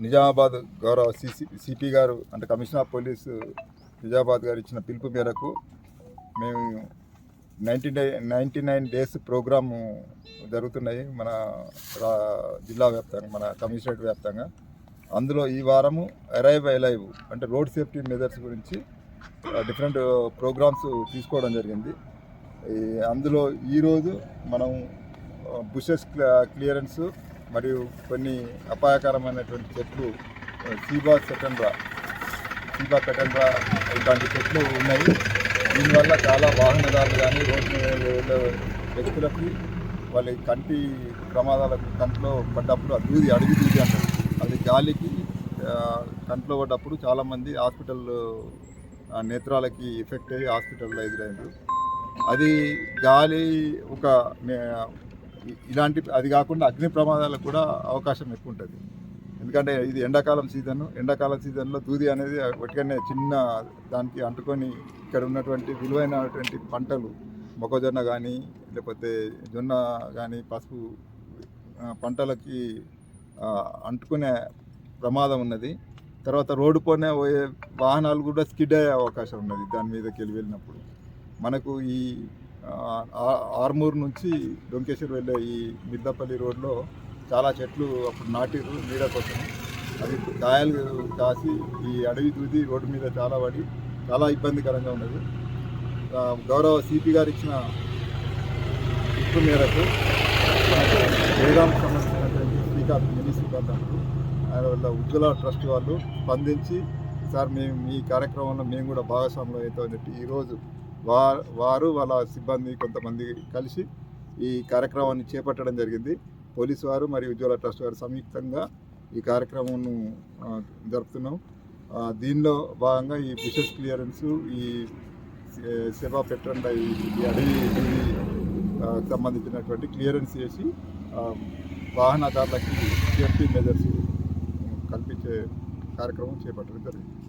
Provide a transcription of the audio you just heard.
నిజామాబాద్ గౌరవ సిపి గారు అంటే కమిషనర్ ఆఫ్ పోలీసు నిజామాబాద్ గారు ఇచ్చిన పిలుపు మేరకు మేము 99 డేస్ ప్రోగ్రాము జరుగుతున్నాయి మన జిల్లా వ్యాప్తంగా, మన కమిషనరేట్ వ్యాప్తంగా. అందులో ఈ వారము అరైవ్ అలైవ్ అంటే రోడ్ సేఫ్టీ మెజర్స్ గురించి డిఫరెంట్ ప్రోగ్రామ్స్ తీసుకోవడం జరిగింది. అందులో ఈరోజు మనం బుషెస్ క్లియరెన్స్ మరియు కొన్ని అపాయకరమైనటువంటి చెట్లు సీబా పెటెండ్రా ఇలాంటి చెట్లు ఉన్నాయి. దీనివల్ల చాలా వాహనదారులు కానీ రోడ్డు మీద వెళ్ళే వ్యక్తులకి వాళ్ళ కంటి ప్రమాదాలకు కంట్లో పడ్డప్పుడు అడిగి దూది అంటారు. అది గాలికి కంట్లో పడ్డప్పుడు చాలామంది హాస్పిటల్ నేత్రాలకి ఎఫెక్ట్ అయ్యి హాస్పిటల్లో ఎదురైనారు. అది గాలి ఒక ఇలాంటి అది కాకుండా అగ్ని ప్రమాదాలకు కూడా అవకాశం ఎక్కువ ఉంటుంది. ఎందుకంటే ఇది ఎండాకాలం సీజన్లో దూది అనేది ఒకటిగానే చిన్న దానికి అంటుకొని ఇక్కడ ఉన్నటువంటి విలువైనటువంటి పంటలు మొక్కజొన్న కానీ లేకపోతే జొన్న కానీ పసుపు పంటలకి అంటుకునే ప్రమాదం ఉన్నది. తర్వాత రోడ్డు పైన పోయే వాహనాలు కూడా స్కిడ్ అయ్యే అవకాశం ఉన్నది దాని మీదకి వెళ్ళినప్పుడు. మనకు ఈ ఆర్మూర్ నుంచి డొంకేశ్వర్ వెళ్ళే ఈ మిద్దపల్లి రోడ్లో చాలా చెట్లు అప్పుడు నాటిరు నీడ కోసం. అవి కాయలు కాసి ఈ అడవి దూది రోడ్డు మీద చాలా పడి చాలా ఇబ్బందికరంగా ఉన్నది. గౌరవ సిపి గారు ఇచ్చిన పిలుపు మేరకు జయరాంకు సంబంధించినటువంటి శ్రీకాంత్ ఆయన వల్ల ఉజ్వల ట్రస్ట్ వాళ్ళు స్పందించి సార్ మేము మీ కార్యక్రమంలో మేము కూడా భాగస్వాములు అవుతామని చెప్పి ఈరోజు వారు వాళ్ళ సిబ్బంది కొంతమంది కలిసి ఈ కార్యక్రమాన్ని చేపట్టడం జరిగింది. పోలీసు వారు మరియు ఉజ్వల ట్రస్ట్ వారు సంయుక్తంగా ఈ కార్యక్రమం జరుపుతున్నాం. దీనిలో భాగంగా ఈ బుషెస్ క్లియరెన్స్, ఈ సేవా పెట్రండా ఈ అడవి సంబంధించినటువంటి క్లియరెన్స్ చేసి వాహనదారులకి సేఫ్టీ మెజర్స్ కల్పించే కార్యక్రమం చేపట్టడం జరిగింది.